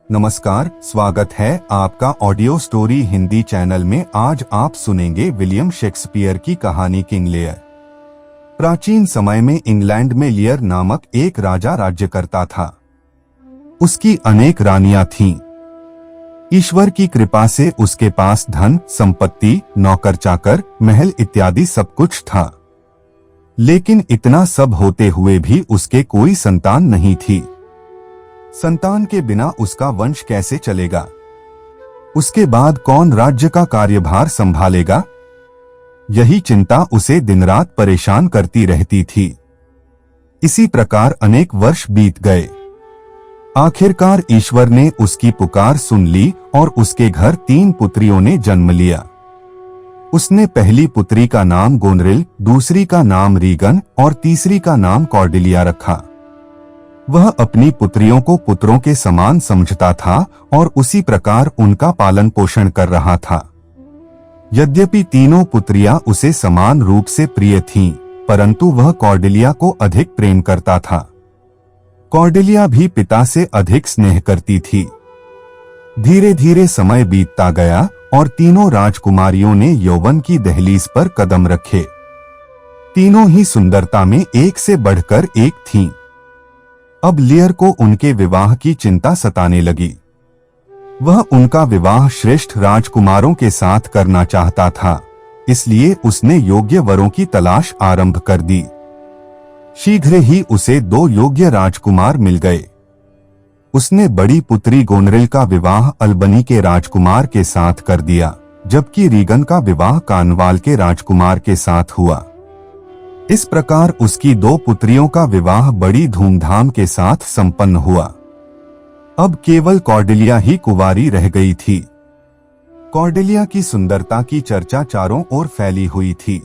नमस्कार, स्वागत है आपका ऑडियो स्टोरी हिंदी चैनल में। आज आप सुनेंगे विलियम शेक्सपियर की कहानी किंग लियर। प्राचीन समय में इंग्लैंड में लियर नामक एक राजा राज्य करता था। उसकी अनेक रानियां थीं। ईश्वर की कृपा से उसके पास धन, संपत्ति, नौकर चाकर, महल इत्यादि सब कुछ था। लेकिन इतना सब होते हुए भी उसके कोई संतान नहीं थी। संतान के बिना उसका वंश कैसे चलेगा? उसके बाद कौन राज्य का कार्यभार संभालेगा? यही चिंता उसे दिन रात परेशान करती रहती थी। इसी प्रकार अनेक वर्ष बीत गए। आखिरकार ईश्वर ने उसकी पुकार सुन ली और उसके घर 3 पुत्रियों ने जन्म लिया। उसने पहली पुत्री का नाम गोनरिल, दूसरी का नाम रीगन और तीसरी का नाम कॉर्डेलिया रखा। वह अपनी पुत्रियों को पुत्रों के समान समझता था और उसी प्रकार उनका पालन पोषण कर रहा था। यद्यपि तीनों पुत्रियां उसे समान रूप से प्रिय थीं, परंतु वह कॉर्डेलिया को अधिक प्रेम करता था। कॉर्डेलिया भी पिता से अधिक स्नेह करती थी। धीरे धीरे समय बीतता गया और तीनों राजकुमारियों ने यौवन की दहलीज पर कदम रखे। तीनों ही सुंदरता में एक से बढ़कर एक थीं। अब लियर को उनके विवाह की चिंता सताने लगी। वह उनका विवाह श्रेष्ठ राजकुमारों के साथ करना चाहता था, इसलिए उसने योग्य वरों की तलाश आरंभ कर दी। शीघ्र ही उसे 2 योग्य राजकुमार मिल गए। उसने बड़ी पुत्री गोनरिल का विवाह अल्बनी के राजकुमार के साथ कर दिया, जबकि रीगन का विवाह कार्नवाल के राजकुमार के साथ हुआ। इस प्रकार उसकी 2 पुत्रियों का विवाह बड़ी धूमधाम के साथ संपन्न हुआ। अब केवल कॉर्डेलिया ही कुंवारी रह गई थी। कॉर्डेलिया की सुंदरता की चर्चा चारों ओर फैली हुई थी।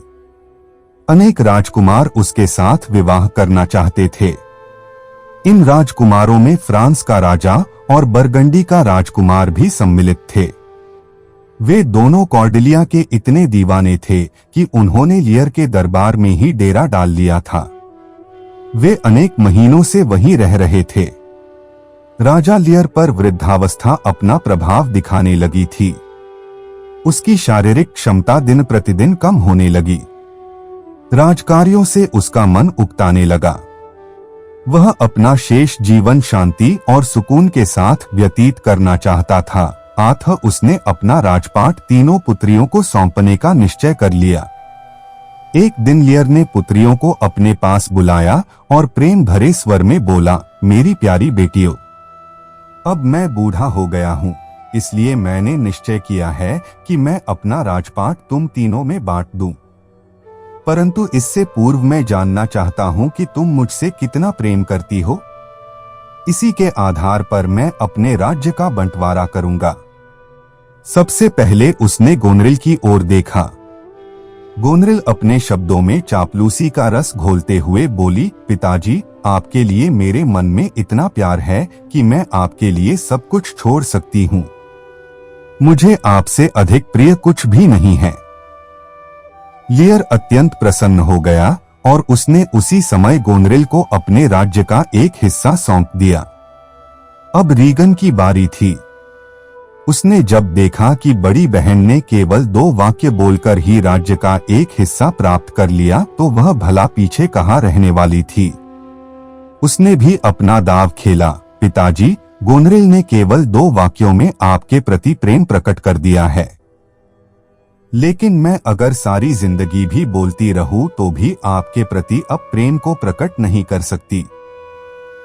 अनेक राजकुमार उसके साथ विवाह करना चाहते थे। इन राजकुमारों में फ्रांस का राजा और बरगंडी का राजकुमार भी सम्मिलित थे। वे दोनों कॉर्डेलिया के इतने दीवाने थे कि उन्होंने लियर के दरबार में ही डेरा डाल लिया था। वे अनेक महीनों से वहीं रह रहे थे। राजा लियर पर वृद्धावस्था अपना प्रभाव दिखाने लगी थी। उसकी शारीरिक क्षमता दिन प्रतिदिन कम होने लगी। राजकार्यों से उसका मन उकताने लगा। वह अपना शेष जीवन शांति और सुकून के साथ व्यतीत करना चाहता था। अतः उसने अपना राजपाट तीनों पुत्रियों को सौंपने का निश्चय कर लिया। एक दिन लियर ने पुत्रियों को अपने पास बुलाया और प्रेम भरे स्वर में बोला, मेरी प्यारी बेटियों, अब मैं बूढ़ा हो गया हूँ, इसलिए मैंने निश्चय किया है कि मैं अपना राजपाट तुम तीनों में बांट दूं। परंतु इससे पूर्व मैं जानना चाहता हूँ कि तुम मुझसे कितना प्रेम करती हो। इसी के आधार पर मैं अपने राज्य का बंटवारा करूंगा। सबसे पहले उसने गोनरिल की ओर देखा। गोनरिल अपने शब्दों में चापलूसी का रस घोलते हुए बोली, पिताजी, आपके लिए मेरे मन में इतना प्यार है कि मैं आपके लिए सब कुछ छोड़ सकती हूँ। मुझे आपसे अधिक प्रिय कुछ भी नहीं है। लियर अत्यंत प्रसन्न हो गया और उसने उसी समय गोनरिल को अपने राज्य का एक हिस्सा सौंप दिया। अब रीगन की बारी थी। उसने जब देखा कि बड़ी बहन ने केवल 2 वाक्य बोलकर ही राज्य का एक हिस्सा प्राप्त कर लिया, तो वह भला पीछे कहाँ रहने वाली थी। उसने भी अपना दाव खेला। पिताजी, गोनरिल ने केवल 2 वाक्यों में आपके प्रति प्रेम प्रकट कर दिया है, लेकिन मैं अगर सारी जिंदगी भी बोलती रहूं तो भी आपके प्रति अब प्रेम को प्रकट नहीं कर सकती।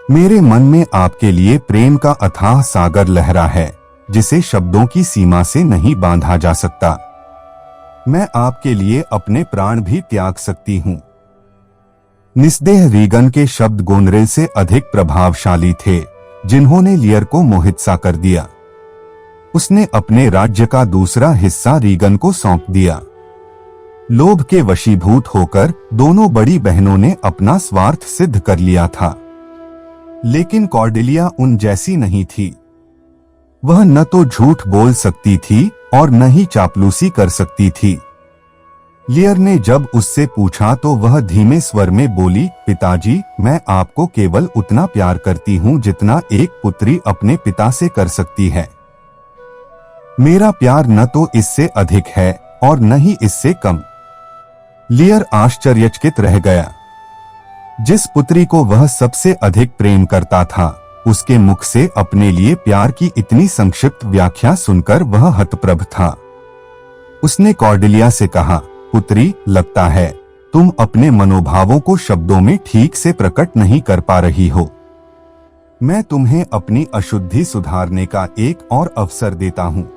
मेरे मन में आपके लिए प्रेम का अथाह सागर लहरा है, जिसे शब्दों की सीमा से नहीं बांधा जा सकता। मैं आपके लिए अपने प्राण भी त्याग सकती हूँ। निस्देह रीगन के शब्द गोनरिल से अधिक प्रभावशाली थे, जिन्होंने लियर को मोहित सा कर दिया। उसने अपने राज्य का दूसरा हिस्सा रीगन को सौंप दिया। लोभ के वशीभूत होकर दोनों बड़ी बहनों ने अपना स्वार्थ सिद्ध कर लिया था। लेकिन कॉर्डेलिया उन जैसी नहीं थी। वह न तो झूठ बोल सकती थी और न ही चापलूसी कर सकती थी। लियर ने जब उससे पूछा तो वह धीमे स्वर में बोली, पिताजी, मैं आपको केवल उतना प्यार करती हूँ जितना एक पुत्री अपने पिता से कर सकती है। मेरा प्यार न तो इससे अधिक है और न ही इससे कम। लियर आश्चर्यचकित रह गया। जिस पुत्री को वह सबसे अधिक प्रेम करता था, उसके मुख से अपने लिए प्यार की इतनी संक्षिप्त व्याख्या सुनकर वह हतप्रभ था। उसने कॉर्डेलिया से कहा, पुत्री, लगता है तुम अपने मनोभावों को शब्दों में ठीक से प्रकट नहीं कर पा रही हो। मैं तुम्हें अपनी अशुद्धि सुधारने का एक और अवसर देता हूँ।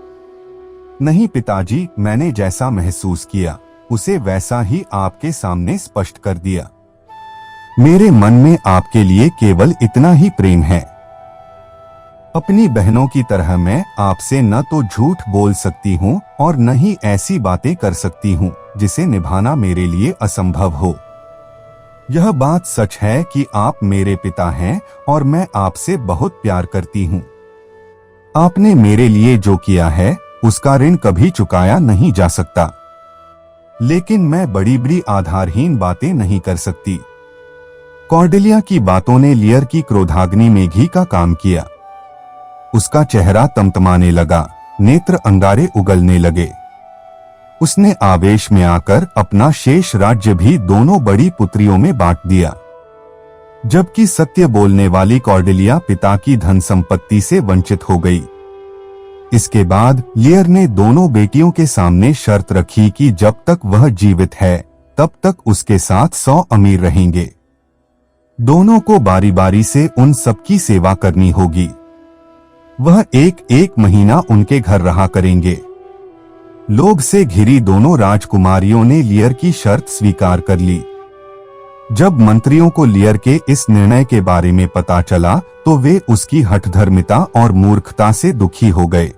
नहीं पिताजी, मैंने जैसा महसूस किया उसे वैसा ही आपके सामने स्पष्ट कर दिया। मेरे मन में आपके लिए केवल इतना ही प्रेम है। अपनी बहनों की तरह मैं आपसे न तो झूठ बोल सकती हूँ और न ही ऐसी बातें कर सकती हूँ जिसे निभाना मेरे लिए असंभव हो। यह बात सच है कि आप मेरे पिता हैं और मैं आपसे बहुत प्यार करती हूँ। आपने मेरे लिए जो किया है उसका ऋण कभी चुकाया नहीं जा सकता, लेकिन मैं बड़ी बड़ी आधारहीन बातें नहीं कर सकती। कॉर्डेलिया की बातों ने लियर की क्रोधाग्नि में घी का काम किया। उसका चेहरा तमतमाने लगा, नेत्र अंगारे उगलने लगे। उसने आवेश में आकर अपना शेष राज्य भी दोनों बड़ी पुत्रियों में बांट दिया, जबकि सत्य बोलने वाली कॉर्डेलिया पिता की धन संपत्ति से वंचित हो गई। इसके बाद लियर ने दोनों बेटियों के सामने शर्त रखी कि जब तक वह जीवित है तब तक उसके साथ 100 अमीर रहेंगे। दोनों को बारी बारी से उन सबकी सेवा करनी होगी। वह एक एक महीना उनके घर रहा करेंगे। लोभ से घिरी दोनों राजकुमारियों ने लियर की शर्त स्वीकार कर ली। जब मंत्रियों को लियर के इस निर्णय के बारे में पता चला तो वे उसकी हठधर्मिता और मूर्खता से दुखी हो गए।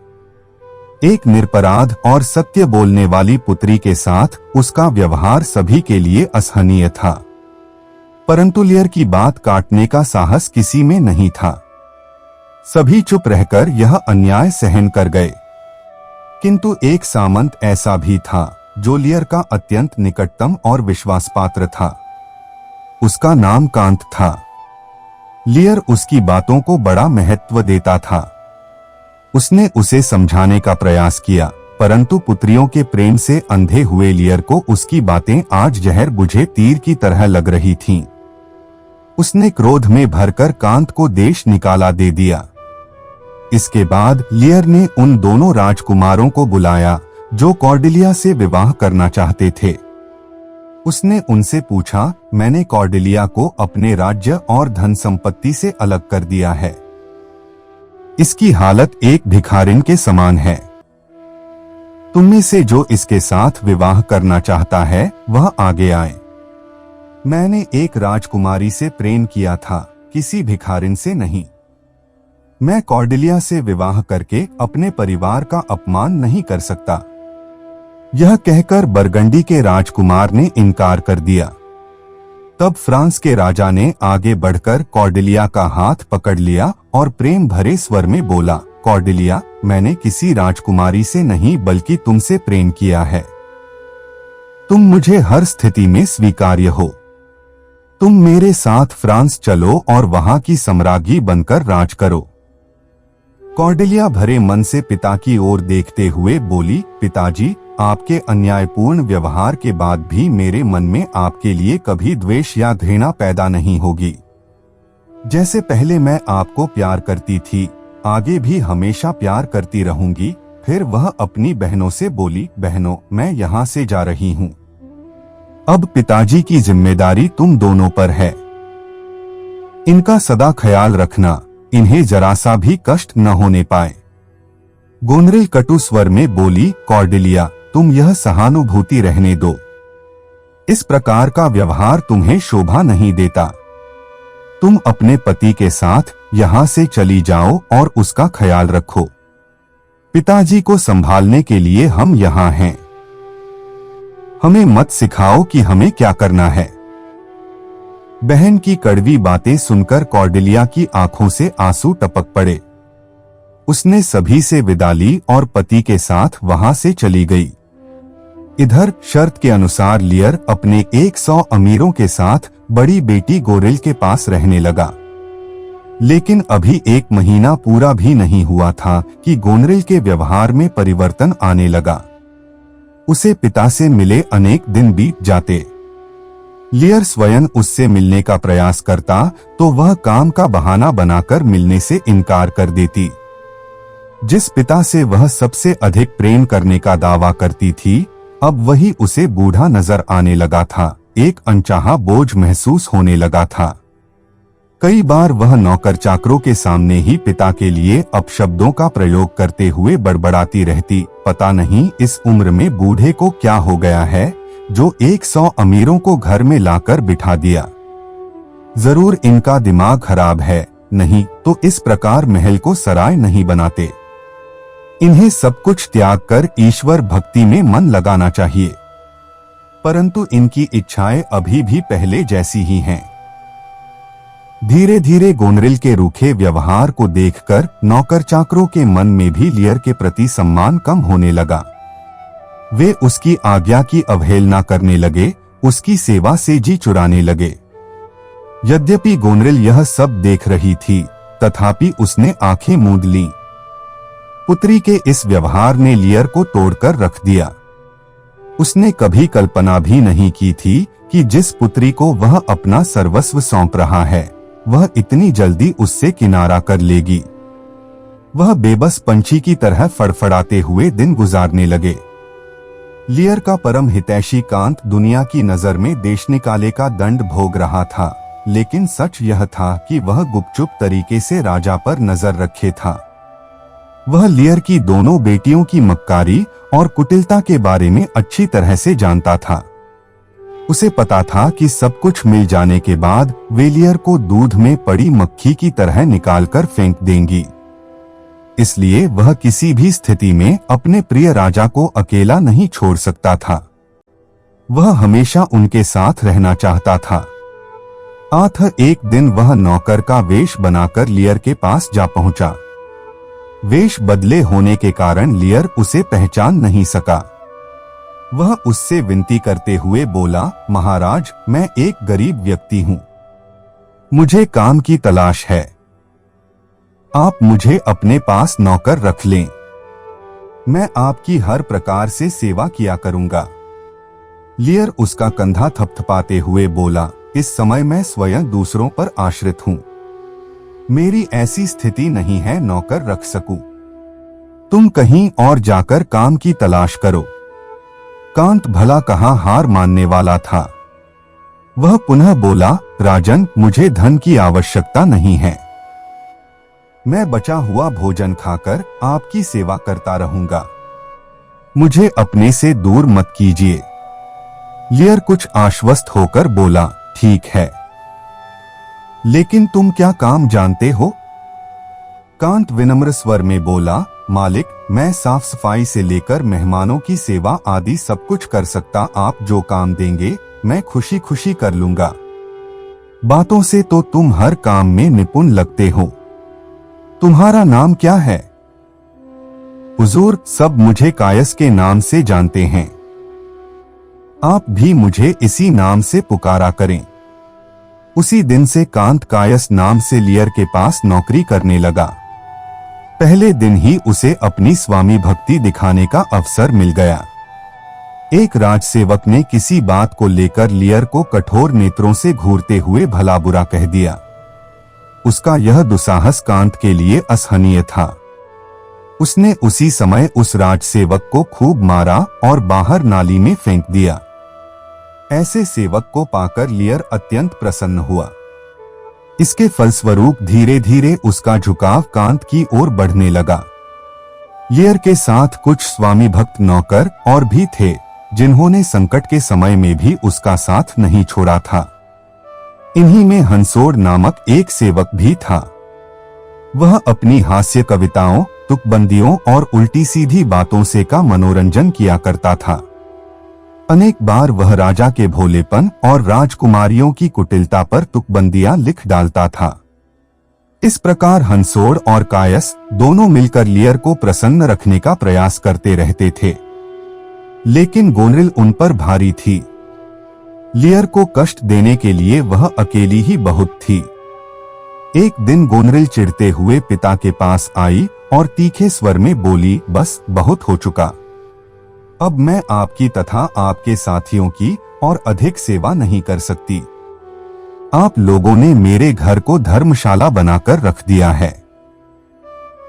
एक निरपराध और सत्य बोलने वाली पुत्री के साथ उसका व्यवहार सभी के लिए असहनीय था, परंतु लियर की बात काटने का साहस किसी में नहीं था। सभी चुप रहकर यह अन्याय सहन कर गए। किंतु एक सामंत ऐसा भी था जो लियर का अत्यंत निकटतम और विश्वासपात्र था। उसका नाम कांत था। लियर उसकी बातों को बड़ा महत्व देता था। उसने उसे समझाने का प्रयास किया, परंतु पुत्रियों के प्रेम से अंधे हुए लियर को उसकी बातें आज जहर बुझे तीर की तरह लग रही थीं। उसने क्रोध में भरकर कांत को देश निकाला दे दिया। इसके बाद लियर ने उन दोनों राजकुमारों को बुलाया जो कॉर्डेलिया से विवाह करना चाहते थे। उसने उनसे पूछा, मैंने कॉर्डेलिया को अपने राज्य और धन संपत्ति से अलग कर दिया है। इसकी हालत एक भिखारिन के समान है। तुम में से जो इसके साथ विवाह करना चाहता है वह आगे आए। मैंने एक राजकुमारी से प्रेम किया था, किसी भिखारिन से नहीं। मैं कॉर्डेलिया से विवाह करके अपने परिवार का अपमान नहीं कर सकता। यह कहकर बरगंडी के राजकुमार ने इनकार कर दिया। तब फ्रांस के राजा ने आगे बढ़कर कॉर्डेलिया का हाथ पकड़ लिया और प्रेम भरे स्वर में बोला, कॉर्डेलिया, मैंने किसी राजकुमारी से नहीं बल्कि तुमसे प्रेम किया है। तुम मुझे हर स्थिति में स्वीकार्य हो। तुम मेरे साथ फ्रांस चलो और वहां की सम्राज्ञी बनकर राज करो। कॉर्डेलिया भरे मन से पिता की ओर देखते हुए बोली, पिताजी, आपके अन्यायपूर्ण व्यवहार के बाद भी मेरे मन में आपके लिए कभी द्वेष या घृणा पैदा नहीं होगी। जैसे पहले मैं आपको प्यार करती थी, आगे भी हमेशा प्यार करती रहूंगी। फिर वह अपनी बहनों से बोली, बहनों, मैं यहाँ से जा रही हूँ। अब पिताजी की जिम्मेदारी तुम दोनों पर है। इनका सदा ख्याल रखना, इन्हें जरा सा भी कष्ट न होने पाए। गोनरेल कटु स्वर में बोली, कॉर्डेलिया, तुम यह सहानुभूति रहने दो। इस प्रकार का व्यवहार तुम्हें शोभा नहीं देता। तुम अपने पति के साथ यहाँ से चली जाओ और उसका ख्याल रखो। पिताजी को संभालने के लिए हम यहाँ हैं। हमें मत सिखाओ कि हमें क्या करना है। बहन की कड़वी बातें सुनकर कॉर्डेलिया की आंखों से आंसू टपक पड़े। उसने सभी से विदा ली और पति के साथ वहां से चली गई। इधर शर्त के अनुसार लियर अपने 100 अमीरों के साथ बड़ी बेटी गोरिल के पास रहने लगा। लेकिन अभी 1 महीना पूरा भी नहीं हुआ था कि गोनरिल के व्यवहार में परिवर्तन आने लगा। उसे पिता से मिले अनेक दिन बीत जाते। लियर स्वयं उससे मिलने का प्रयास करता तो वह काम का बहाना बनाकर मिलने से इनकार कर देती। जिस पिता से वह सबसे अधिक प्रेम करने का दावा करती थी, अब वही उसे बूढ़ा नजर आने लगा था। एक अनचाहा बोझ महसूस होने लगा था। कई बार वह नौकर चाकरों के सामने ही पिता के लिए अपशब्दों का प्रयोग करते हुए बड़बड़ाती रहती, पता नहीं इस उम्र में बूढ़े को क्या हो गया है जो 100 अमीरों को घर में लाकर बिठा दिया। जरूर इनका दिमाग खराब है, नहीं तो इस प्रकार महल को सराय नहीं बनाते। इन्हें सब कुछ त्याग कर ईश्वर भक्ति में मन लगाना चाहिए। परंतु इनकी इच्छाएं अभी भी पहले जैसी ही हैं। धीरे धीरे गोनरिल के रूखे व्यवहार को देखकर नौकर चाकरों के मन में भी लियर के प्रति सम्मान कम होने लगा। वे उसकी आज्ञा की अवहेलना करने लगे, उसकी सेवा से जी चुराने लगे। यद्यपि गोनरिल यह सब देख रही थी, तथापि उसने आंखें मूंद लीं। पुत्री के इस व्यवहार ने लियर को तोड़कर रख दिया। उसने कभी कल्पना भी नहीं की थी कि जिस पुत्री को वह अपना सर्वस्व सौंप रहा है, वह इतनी जल्दी उससे किनारा कर लेगी। वह बेबस पंछी की तरह फड़फड़ाते हुए दिन गुजारने लगे। लियर का परम हितैषी कांत दुनिया की नजर में देश निकाले का दंड भोग रहा था, लेकिन सच यह था कि वह गुपचुप तरीके से राजा पर नजर रखे था। वह लियर की दोनों बेटियों की मक्कारी और कुटिलता के बारे में अच्छी तरह से जानता था। उसे पता था कि सब कुछ मिल जाने के बाद वे लियर को दूध में पड़ी मक्खी की तरह निकालकर फेंक देंगी। इसलिए वह किसी भी स्थिति में अपने प्रिय राजा को अकेला नहीं छोड़ सकता था। वह हमेशा उनके साथ रहना चाहता था। अतः एक दिन वह नौकर का वेश बनाकर लियर के पास जा पहुंचा। वेश बदले होने के कारण लियर उसे पहचान नहीं सका। वह उससे विनती करते हुए बोला, महाराज, मैं एक गरीब व्यक्ति हूं। मुझे काम की तलाश है। आप मुझे अपने पास नौकर रख लें। मैं आपकी हर प्रकार से सेवा किया करूंगा। लियर उसका कंधा थपथपाते हुए बोला, इस समय मैं स्वयं दूसरों पर आश्रित हूं। मेरी ऐसी स्थिति नहीं है नौकर रख सकूं। तुम कहीं और जाकर काम की तलाश करो। कांत भला कहाँ हार मानने वाला था। वह पुनः बोला, राजन, मुझे धन की आवश्यकता नहीं है। मैं बचा हुआ भोजन खाकर आपकी सेवा करता रहूंगा। मुझे अपने से दूर मत कीजिए। लियर कुछ आश्वस्त होकर बोला, ठीक है, लेकिन तुम क्या काम जानते हो? कांत विनम्र स्वर में बोला, मालिक, मैं साफ सफाई से लेकर मेहमानों की सेवा आदि सब कुछ कर सकता। आप जो काम देंगे मैं खुशी खुशी कर लूंगा। बातों से तो तुम हर काम में निपुण लगते हो। तुम्हारा नाम क्या है? हुजूर, सब मुझे कायस के नाम से जानते हैं। आप भी मुझे इसी नाम से पुकारा करें। उसी दिन से कांत कायस नाम से लियर के पास नौकरी करने लगा। पहले दिन ही उसे अपनी स्वामी भक्ति दिखाने का अवसर मिल गया। एक राजसेवक ने किसी बात को लेकर लियर को कठोर नेत्रों से घूरते हुए भला बुरा कह दिया। उसका यह दुस्साहस कांत के लिए असहनीय था। उसने उसी समय उस राजसेवक को खूब मारा और बाहर नाली में फेंक दिया। ऐसे सेवक को पाकर लियर अत्यंत प्रसन्न हुआ। इसके फलस्वरूप धीरे धीरे उसका झुकाव कांत की ओर बढ़ने लगा। लियर के साथ कुछ स्वामी भक्त नौकर और भी थे, जिन्होंने संकट के समय में भी उसका साथ नहीं छोड़ा था। इन्हीं में हंसोड़ नामक एक सेवक भी था। वह अपनी हास्य कविताओं, तुकबंदियों और उल्टी सीधी बातों से का मनोरंजन किया करता था। अनेक बार वह राजा के भोलेपन और राजकुमारियों की कुटिलता पर तुकबंदियां लिख डालता था। इस प्रकार हंसोड़ और कायस दोनों मिलकर लियर को प्रसन्न रखने का प्रयास करते रहते थे। लेकिन गोनरिल उन पर भारी थी। लियर को कष्ट देने के लिए वह अकेली ही बहुत थी। एक दिन गोनरिल चिढ़ते हुए पिता के पास आई और तीखे स्वर में बोली, बस बहुत हो चुका। अब मैं आपकी तथा आपके साथियों की और अधिक सेवा नहीं कर सकती। आप लोगों ने मेरे घर को धर्मशाला बनाकर रख दिया है।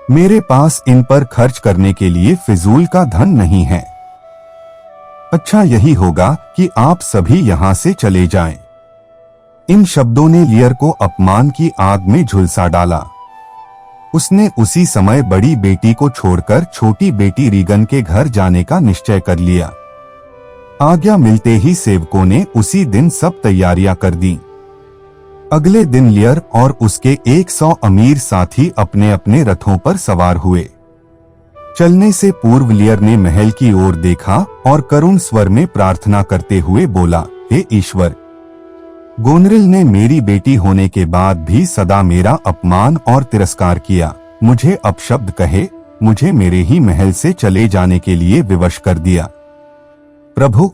मेरे पास इन पर खर्च करने के लिए फिजूल का धन नहीं है। अच्छा यही होगा कि आप सभी यहाँ से चले जाएं। इन शब्दों ने लियर को अपमान की आग में झुलसा डाला। उसने उसी समय बड़ी बेटी को छोड़कर छोटी बेटी रीगन के घर जाने का निश्चय कर लिया। आज्ञा मिलते ही सेवकों ने उसी दिन सब तैयारियां कर दी। अगले दिन लियर और उसके 100 अमीर साथी अपने अपने रथों पर सवार हुए। चलने से पूर्व लियर ने महल की ओर देखा और करुण स्वर में प्रार्थना करते हुए बोला, हे ईश्वर, गोनरिल ने मेरी बेटी होने के बाद भी सदा मेरा अपमान और तिरस्कार किया। मुझे अपशब्द कहे, मुझे मेरे ही महल से चले जाने के लिए विवश कर दिया। प्रभु,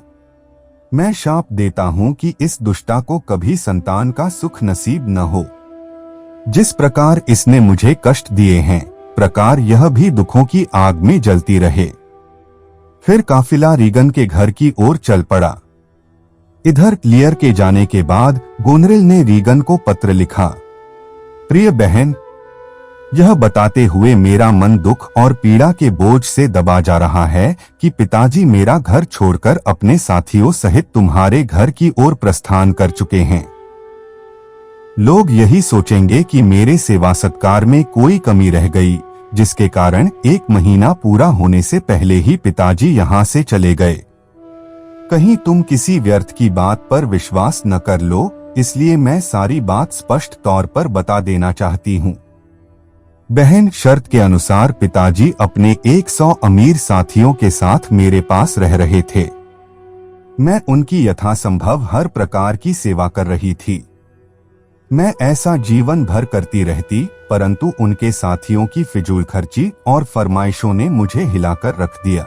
मैं शाप देता हूं कि इस दुष्टा को कभी संतान का सुख नसीब न हो। जिस प्रकार इसने मुझे कष्ट दिए हैं, प्रकार यह भी दुखों की आग में जलती रहे। फिर काफिला रीगन के घर की ओर चल पड़ा। इधर लियर के जाने के बाद गोनरिल ने रीगन को पत्र लिखा, प्रिय बहन, यह बताते हुए मेरा मन दुख और पीड़ा के बोझ से दबा जा रहा है कि पिताजी मेरा घर छोड़कर अपने साथियों सहित तुम्हारे घर की ओर प्रस्थान कर चुके हैं। लोग यही सोचेंगे कि मेरे सेवा सत्कार में कोई कमी रह गई, जिसके कारण 1 महीना पूरा होने से पहले ही पिताजी यहाँ से चले गए। कहीं तुम किसी व्यर्थ की बात पर विश्वास न कर लो, इसलिए मैं सारी बात स्पष्ट तौर पर बता देना चाहती हूँ। बहन, शर्त के अनुसार पिताजी अपने 100 अमीर साथियों के साथ मेरे पास रह रहे थे। मैं उनकी यथासंभव हर प्रकार की सेवा कर रही थी। मैं ऐसा जीवन भर करती रहती, परंतु उनके साथियों की फिजूल खर्ची और फरमाइशों ने मुझे हिलाकर रख दिया।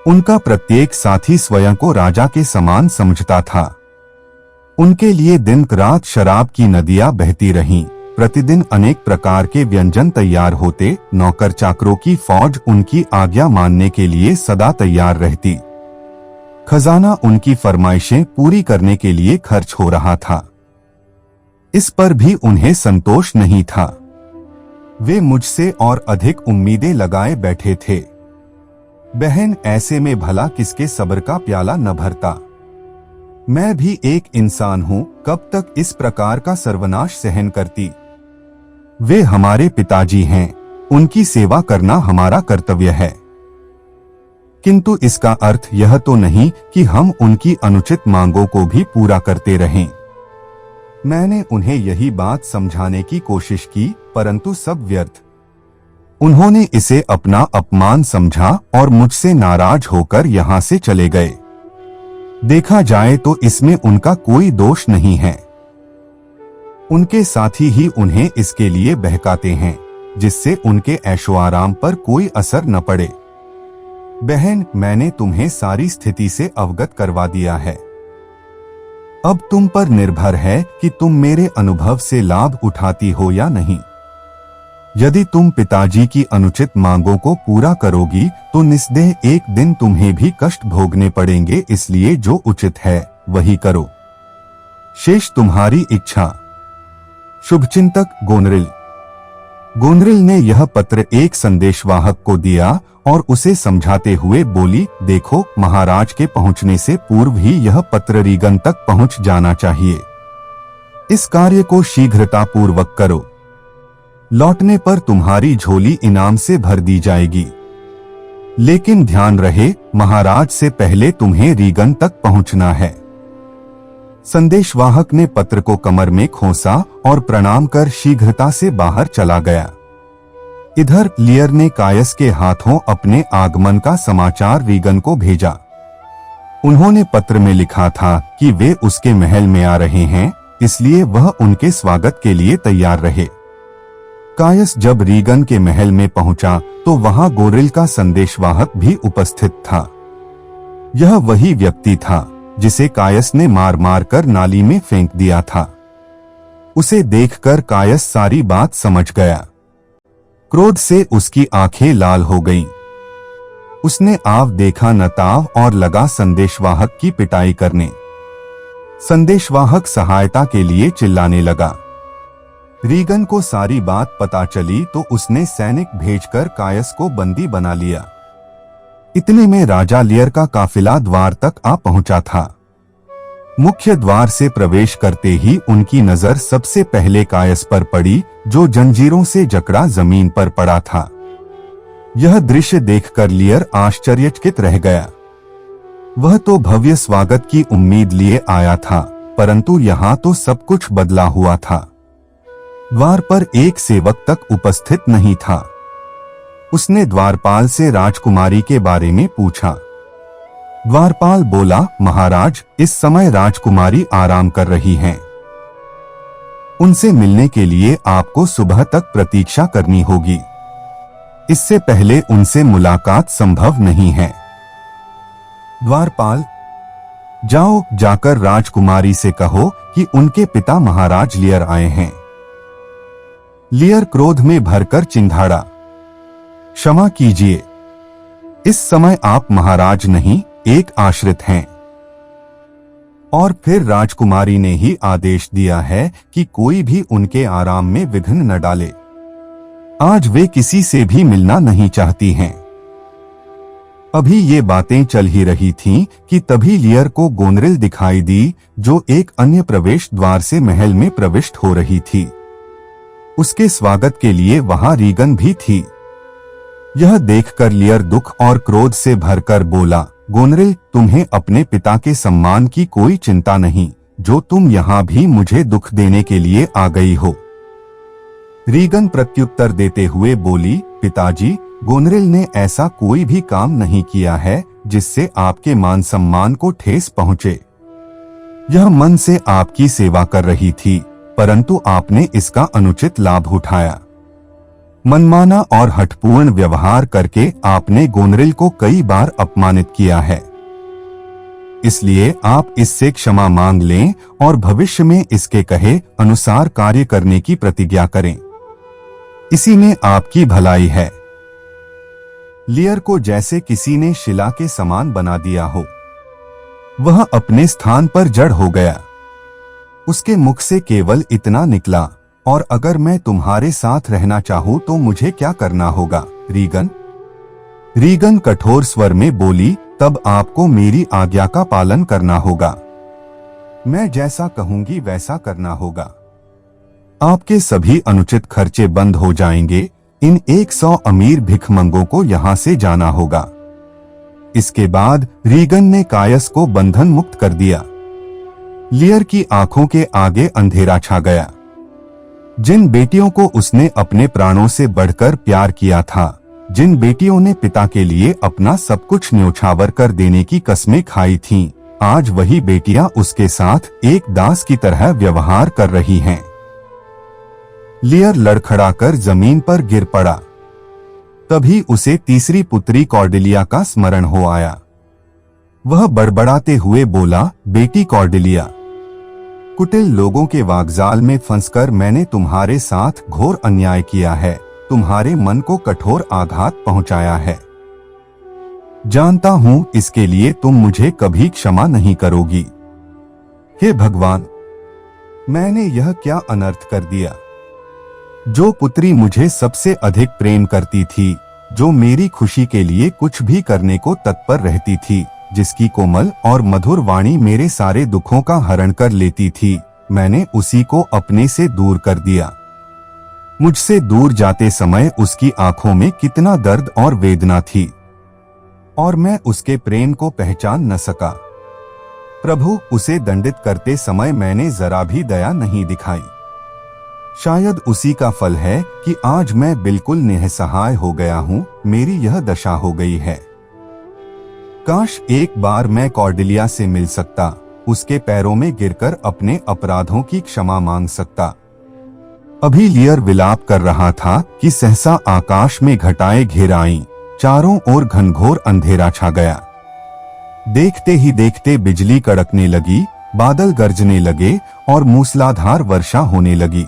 उनका प्रत्येक साथी स्वयं को राजा के समान समझता था। उनके लिए दिन रात शराब की नदियां बहती रहीं। प्रतिदिन अनेक प्रकार के व्यंजन तैयार होते। नौकर चाकरों की फौज उनकी आज्ञा मानने के लिए सदा तैयार रहती। खजाना उनकी फरमाइशें पूरी करने के लिए खर्च हो रहा था। इस पर भी उन्हें संतोष नहीं था। वे मुझसे और अधिक उम्मीदें लगाए बैठे थे। बहन, ऐसे में भला किसके सब्र का प्याला न भरता। मैं भी एक इंसान हूँ, कब तक इस प्रकार का सर्वनाश सहन करती। वे हमारे पिताजी हैं, उनकी सेवा करना हमारा कर्तव्य है। किंतु इसका अर्थ यह तो नहीं कि हम उनकी अनुचित मांगों को भी पूरा करते रहें। मैंने उन्हें यही बात समझाने की कोशिश की, परंतु सब व्यर्थ। उन्होंने इसे अपना अपमान समझा और मुझसे नाराज होकर यहाँ से चले गए। देखा जाए तो इसमें उनका कोई दोष नहीं है। उनके साथी ही उन्हें इसके लिए बहकाते हैं, जिससे उनके ऐशो आराम पर कोई असर न पड़े। बहन, मैंने तुम्हें सारी स्थिति से अवगत करवा दिया है। अब तुम पर निर्भर है कि तुम मेरे अनुभव से लाभ उठाती हो या नहीं। यदि तुम पिताजी की अनुचित मांगों को पूरा करोगी तो निस्संदेह एक दिन तुम्हें भी कष्ट भोगने पड़ेंगे, इसलिए जो उचित है वही करो। शेष तुम्हारी इच्छा। शुभचिंतक गोनरिल। गोनरिल ने यह पत्र एक संदेशवाहक को दिया और उसे समझाते हुए बोली, देखो, महाराज के पहुंचने से पूर्व ही यह पत्र रीगन तक पहुंच जाना चाहिए। इस कार्य को शीघ्रतापूर्वक करो। लौटने पर तुम्हारी झोली इनाम से भर दी जाएगी। लेकिन ध्यान रहे, महाराज से पहले तुम्हें रीगन तक पहुंचना है। संदेशवाहक ने पत्र को कमर में खोसा और प्रणाम कर शीघ्रता से बाहर चला गया। इधर लियर ने कायस के हाथों अपने आगमन का समाचार रीगन को भेजा। उन्होंने पत्र में लिखा था कि वे उसके महल में आ रहे हैं, इसलिए वह उनके स्वागत के लिए तैयार रहे। कायस जब रीगन के महल में पहुंचा तो वहां गोनरिल का संदेशवाहक भी उपस्थित था। यह वही व्यक्ति था जिसे कायस ने मार मार कर नाली में फेंक दिया था। उसे देखकर कायस सारी बात समझ गया। क्रोध से उसकी आंखें लाल हो गईं। उसने आव देखा न ताव और लगा संदेशवाहक की पिटाई करने। संदेशवाहक सहायता के लिए चिल्लाने लगा। रीगन को सारी बात पता चली तो उसने सैनिक भेजकर कायस को बंदी बना लिया। इतने में राजा लियर का काफिला द्वार तक आ पहुंचा था। मुख्य द्वार से प्रवेश करते ही उनकी नजर सबसे पहले कायस पर पड़ी, जो जंजीरों से जकड़ा जमीन पर पड़ा था। यह दृश्य देखकर लियर आश्चर्यचकित रह गया। वह तो भव्य स्वागत की उम्मीद लिए आया था, परंतु यहाँ तो सब कुछ बदला हुआ था। द्वार पर एक सेवक तक उपस्थित नहीं था। उसने द्वारपाल से राजकुमारी के बारे में पूछा। द्वारपाल बोला, महाराज, इस समय राजकुमारी आराम कर रही हैं। उनसे मिलने के लिए आपको सुबह तक प्रतीक्षा करनी होगी। इससे पहले उनसे मुलाकात संभव नहीं है। द्वारपाल, जाओ, जाकर राजकुमारी से कहो कि उनके पिता महाराज लियर आए हैं। लियर क्रोध में भरकर चिंघाड़ा, क्षमा कीजिए, इस समय आप महाराज नहीं, एक आश्रित हैं। और फिर राजकुमारी ने ही आदेश दिया है कि कोई भी उनके आराम में विघ्न न डाले। आज वे किसी से भी मिलना नहीं चाहती हैं। अभी ये बातें चल ही रही थीं कि तभी लियर को गोनरिल दिखाई दी, जो एक अन्य प्रवेश द्वार से महल में प्रविष्ट हो रही थी। उसके स्वागत के लिए वहां रीगन भी थी। यह देखकर लियर दुख और क्रोध से भरकर बोला, गोनरिल, तुम्हें अपने पिता के सम्मान की कोई चिंता नहीं, जो तुम यहाँ भी मुझे दुख देने के लिए आ गई हो। रीगन प्रत्युत्तर देते हुए बोली, पिताजी, गोनरिल ने ऐसा कोई भी काम नहीं किया है जिससे आपके मान सम्मान को ठेस पहुंचे। यह मन से आपकी सेवा कर रही थी, परंतु आपने इसका अनुचित लाभ उठाया। मनमाना और हठपूर्ण व्यवहार करके आपने गोनरिल को कई बार अपमानित किया है। इसलिए आप इससे क्षमा मांग लें और भविष्य में इसके कहे अनुसार कार्य करने की प्रतिज्ञा करें। इसी में आपकी भलाई है। लियर को जैसे किसी ने शिला के समान बना दिया हो। वह अपने स्थान पर जड़ हो गया। उसके मुख से केवल इतना निकला, और अगर मैं तुम्हारे साथ रहना चाहूं तो मुझे क्या करना होगा, रीगन? रीगन कठोर स्वर में बोली, तब आपको मेरी आज्ञा का पालन करना होगा। मैं जैसा कहूंगी वैसा करना होगा। आपके सभी अनुचित खर्चे बंद हो जाएंगे। इन 100 अमीर भिखमंगों को यहाँ से जाना होगा। इसके बाद रीगन ने कायस को बंधन मुक्त कर दिया। लियर की आंखों के आगे अंधेरा छा गया। जिन बेटियों को उसने अपने प्राणों से बढ़कर प्यार किया था, जिन बेटियों ने पिता के लिए अपना सब कुछ न्योछावर कर देने की कस्में खाई थीं, आज वही बेटियां उसके साथ एक दास की तरह व्यवहार कर रही हैं। लियर लड़खड़ाकर जमीन पर गिर पड़ा। तभी उसे तीसरी पुत्री कॉर्डेलिया का स्मरण हो आया। वह बड़बड़ाते हुए बोला, बेटी कॉर्डेलिया, कुटिल लोगों के वागजाल में फंसकर मैंने तुम्हारे साथ घोर अन्याय किया है, तुम्हारे मन को कठोर आघात पहुंचाया है। जानता हूं इसके लिए तुम मुझे कभी क्षमा नहीं करोगी। हे भगवान, मैंने यह क्या अनर्थ कर दिया। जो पुत्री मुझे सबसे अधिक प्रेम करती थी, जो मेरी खुशी के लिए कुछ भी करने को तत्पर रहती थी, जिसकी कोमल और मधुर वाणी मेरे सारे दुखों का हरण कर लेती थी, मैंने उसी को अपने से दूर कर दिया। मुझसे दूर जाते समय उसकी आंखों में कितना दर्द और वेदना थी, और मैं उसके प्रेम को पहचान न सका। प्रभु, उसे दंडित करते समय मैंने जरा भी दया नहीं दिखाई। शायद उसी का फल है कि आज मैं बिल्कुल निःसहाय हो गया हूँ, मेरी यह दशा हो गई है। काश एक बार मैं कॉर्डेलिया से मिल सकता, उसके पैरों में गिरकर अपने अपराधों की क्षमा मांग सकता। अभी लियर विलाप कर रहा था कि सहसा आकाश में घटाएं घेर आईं, चारों ओर घनघोर अंधेरा छा गया। देखते ही देखते बिजली कड़कने लगी, बादल गरजने लगे और मूसलाधार वर्षा होने लगी।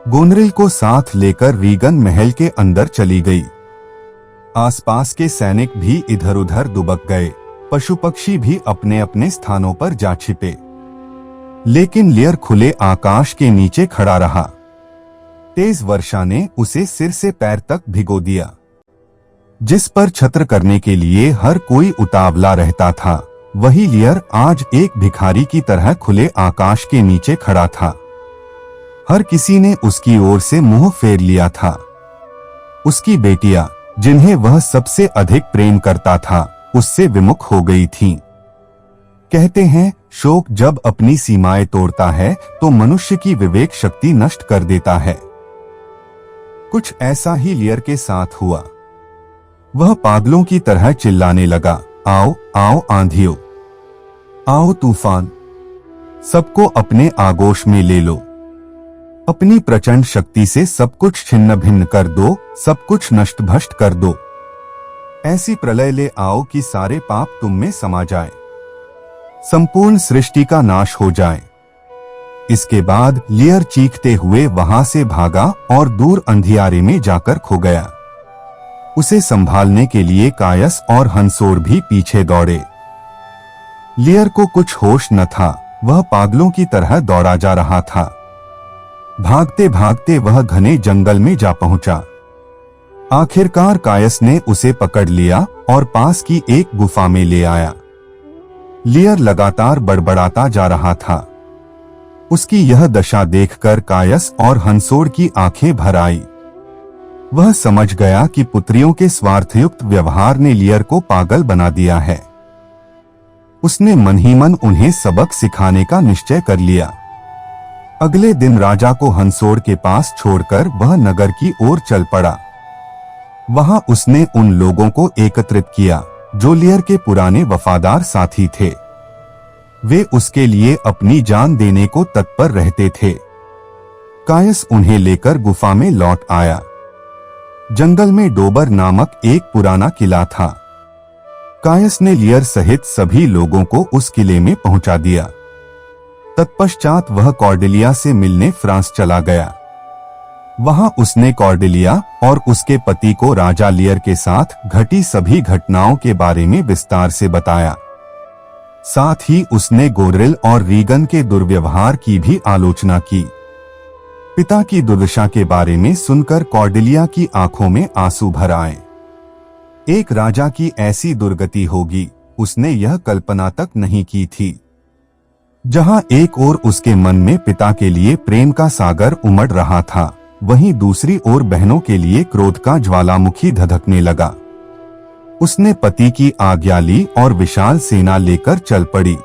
गोनरिल को साथ लेकर रीगन महल के अंदर चली गई। आसपास के सैनिक भी इधर उधर दुबक गए, पशु पक्षी भी अपने अपने स्थानों पर जा छिपे। लेकिन लियर खुले आकाश के नीचे खड़ा रहा। तेज वर्षा ने उसे सिर से पैर तक भिगो दिया। जिस पर छत्र करने के लिए हर कोई उतावला रहता था, वही लियर आज एक भिखारी की तरह खुले आकाश के नीचे खड़ा था। हर किसी ने उसकी ओर से मुंह फेर लिया था। उसकी बेटियां, जिन्हें वह सबसे अधिक प्रेम करता था, उससे विमुख हो गई थीं। कहते हैं, शोक जब अपनी सीमाएं तोड़ता है तो मनुष्य की विवेक शक्ति नष्ट कर देता है। कुछ ऐसा ही लियर के साथ हुआ। वह पागलों की तरह चिल्लाने लगा, आओ आओ आंधियों, आओ तूफान, सबको अपने आगोश में ले लो। अपनी प्रचंड शक्ति से सब कुछ छिन्न भिन्न कर दो, सब कुछ नष्ट भ्रष्ट कर दो। ऐसी प्रलय ले आओ कि सारे पाप तुम में समा जाए, संपूर्ण सृष्टि का नाश हो जाए। इसके बाद लियर चीखते हुए वहां से भागा और दूर अंधियारे में जाकर खो गया। उसे संभालने के लिए कायस और हंसोर भी पीछे दौड़े। लियर को कुछ होश न था, वह पागलों की तरह दौड़ा जा रहा था। भागते भागते वह घने जंगल में जा पहुंचा। आखिरकार कायस ने उसे पकड़ लिया और पास की एक गुफा में ले आया। लियर लगातार बड़बड़ाता जा रहा था। उसकी यह दशा देखकर कायस और हंसोड़ की आंखें भर आई। वह समझ गया कि पुत्रियों के स्वार्थयुक्त व्यवहार ने लियर को पागल बना दिया है। उसने मन ही मन उन्हें सबक सिखाने का निश्चय कर लिया। अगले दिन राजा को हंसोड़ के पास छोड़कर वह नगर की ओर चल पड़ा। वहां उसने उन लोगों को एकत्रित किया जो लियर के पुराने वफादार साथी थे। वे उसके लिए अपनी जान देने को तत्पर रहते थे। कायस उन्हें लेकर गुफा में लौट आया। जंगल में डोबर नामक एक पुराना किला था। कायस ने लियर सहित सभी लोगों को उस किले में पहुंचा दिया। तत्पश्चात वह कॉर्डेलिया से मिलने फ्रांस चला गया। वहां उसने कॉर्डेलिया और उसके पति को राजा लियर के साथ घटी सभी घटनाओं के बारे में विस्तार से बताया। साथ ही उसने गोनरिल और रीगन के दुर्व्यवहार की भी आलोचना की। पिता की दुर्दशा के बारे में सुनकर कॉर्डेलिया की आंखों में आंसू भर आए। एक राजा की ऐसी दुर्गति होगी, उसने यह कल्पना तक नहीं की थी। जहां एक ओर उसके मन में पिता के लिए प्रेम का सागर उमड़ रहा था, वहीं दूसरी ओर बहनों के लिए क्रोध का ज्वालामुखी धधकने लगा। उसने पति की आज्ञा ली और विशाल सेना लेकर चल पड़ी।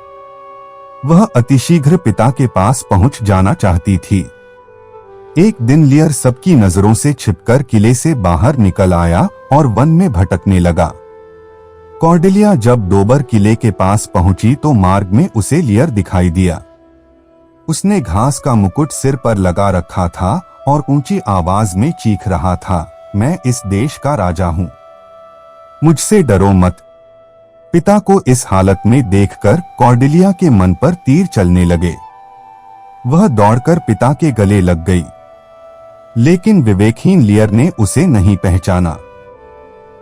वह अतिशीघ्र पिता के पास पहुंच जाना चाहती थी। एक दिन लियर सबकी नजरों से छिपकर किले से बाहर निकल आया और वन में भटकने लगा। कॉर्डेलिया जब डोबर किले के पास पहुंची तो मार्ग में उसे लियर दिखाई दिया। उसने घास का मुकुट सिर पर लगा रखा था और ऊंची आवाज में चीख रहा था, मैं इस देश का राजा हूं, मुझसे डरो मत। पिता को इस हालत में देखकर कॉर्डेलिया के मन पर तीर चलने लगे। वह दौड़कर पिता के गले लग गई, लेकिन विवेकहीन लियर ने उसे नहीं पहचाना।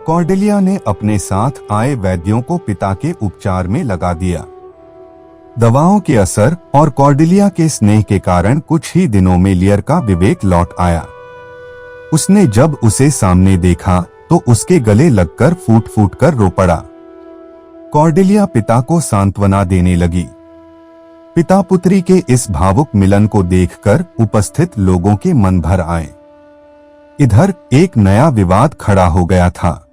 कॉर्डेलिया ने अपने साथ आए वैद्यों को पिता के उपचार में लगा दिया। दवाओं के असर और कॉर्डेलिया के स्नेह के कारण कुछ ही दिनों में लियर का विवेक लौट आया। उसने जब उसे सामने देखा तो उसके गले लगकर फूट फूट कर रो पड़ा। कॉर्डेलिया पिता को सांत्वना देने लगी। पिता पुत्री के इस भावुक मिलन को देखकर उपस्थित लोगों के मन भर आए। इधर एक नया विवाद खड़ा हो गया था।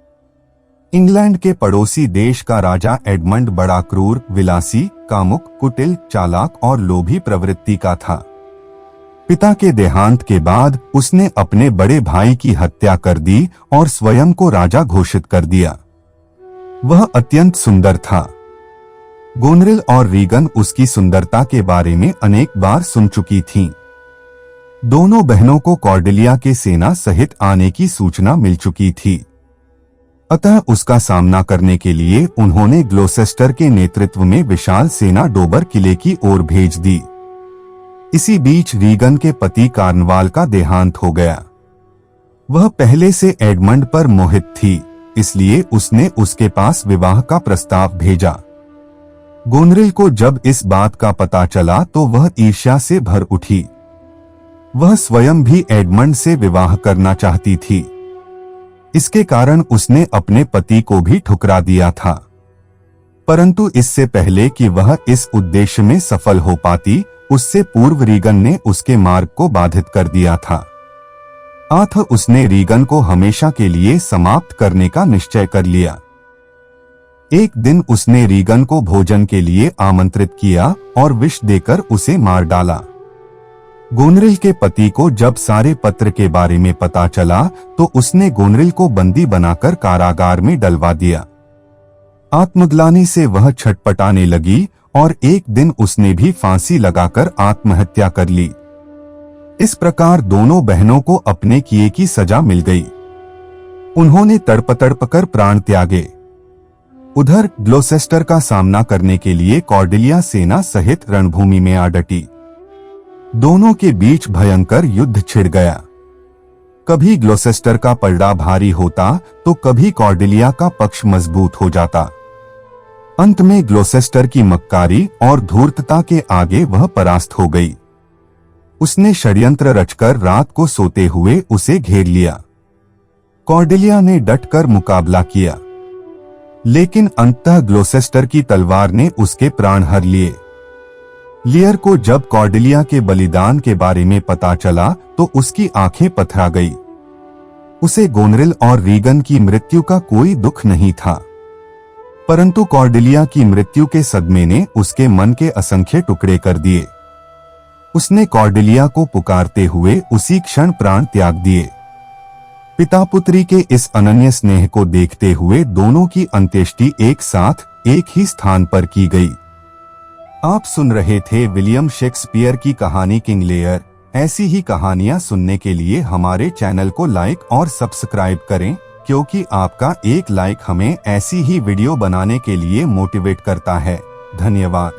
इंग्लैंड के पड़ोसी देश का राजा एडमंड बड़ा क्रूर, विलासी, कामुक, कुटिल, चालाक और लोभी प्रवृत्ति का था। पिता के देहांत के बाद उसने अपने बड़े भाई की हत्या कर दी और स्वयं को राजा घोषित कर दिया। वह अत्यंत सुंदर था। गोनरिल और रीगन उसकी सुंदरता के बारे में अनेक बार सुन चुकी थीं। दोनों बहनों को कॉर्डेलिया के सेना सहित आने की सूचना मिल चुकी थी। अतः उसका सामना करने के लिए उन्होंने ग्लोसेस्टर के नेतृत्व में विशाल सेना डोबर किले की ओर भेज दी। इसी बीच रीगन के पति कार्नवाल का देहांत हो गया। वह पहले से एडमंड पर मोहित थी, इसलिए उसने उसके पास विवाह का प्रस्ताव भेजा। गोनरिल को जब इस बात का पता चला तो वह ईर्ष्या से भर उठी। वह स्वयं भी एडमंड से विवाह करना चाहती थी। इसके कारण उसने अपने पति को भी ठुकरा दिया था। परंतु इससे पहले कि वह इस उद्देश्य में सफल हो पाती, उससे पूर्व रीगन ने उसके मार्ग को बाधित कर दिया था। अतः उसने रीगन को हमेशा के लिए समाप्त करने का निश्चय कर लिया। एक दिन उसने रीगन को भोजन के लिए आमंत्रित किया और विष देकर उसे मार डाला। गोनरिल के पति को जब सारे पत्र के बारे में पता चला तो उसने गोनरिल को बंदी बनाकर कारागार में डलवा दिया। आत्मग्लानि से वह छटपटाने लगी और एक दिन उसने भी फांसी लगाकर आत्महत्या कर ली। इस प्रकार दोनों बहनों को अपने किए की सजा मिल गई। उन्होंने तड़प तड़प कर प्राण त्यागे। उधर ग्लोसेस्टर का सामना करने के लिए कॉर्डेलिया सेना सहित रणभूमि में आ डटी। दोनों के बीच भयंकर युद्ध छिड़ गया। कभी ग्लोसेस्टर का पलड़ा भारी होता तो कभी कॉर्डेलिया का पक्ष मजबूत हो जाता। अंत में ग्लोसेस्टर की मक्कारी और धूर्तता के आगे वह परास्त हो गई। उसने षड्यंत्र रचकर रात को सोते हुए उसे घेर लिया। कॉर्डेलिया ने डटकर मुकाबला किया, लेकिन अंततः ग्लोसेस्टर की तलवार ने उसके प्राण हर लिए। लियर को जब कॉर्डेलिया के बलिदान के बारे में पता चला तो उसकी आंखें पथरा गई। उसे गोनरिल और रीगन की मृत्यु का कोई दुख नहीं था, परंतु कॉर्डेलिया की मृत्यु के सदमे ने उसके मन के असंख्य टुकड़े कर दिए। उसने कॉर्डेलिया को पुकारते हुए उसी क्षण प्राण त्याग दिए। पिता पुत्री के इस अनन्य स्नेह को देखते हुए दोनों की अंत्येष्टि एक साथ एक ही स्थान पर की गई। आप सुन रहे थे विलियम शेक्सपियर की कहानी किंग लियर। ऐसी ही कहानियां सुनने के लिए हमारे चैनल को लाइक और सब्सक्राइब करें, क्योंकि आपका एक लाइक हमें ऐसी ही वीडियो बनाने के लिए मोटिवेट करता है। धन्यवाद।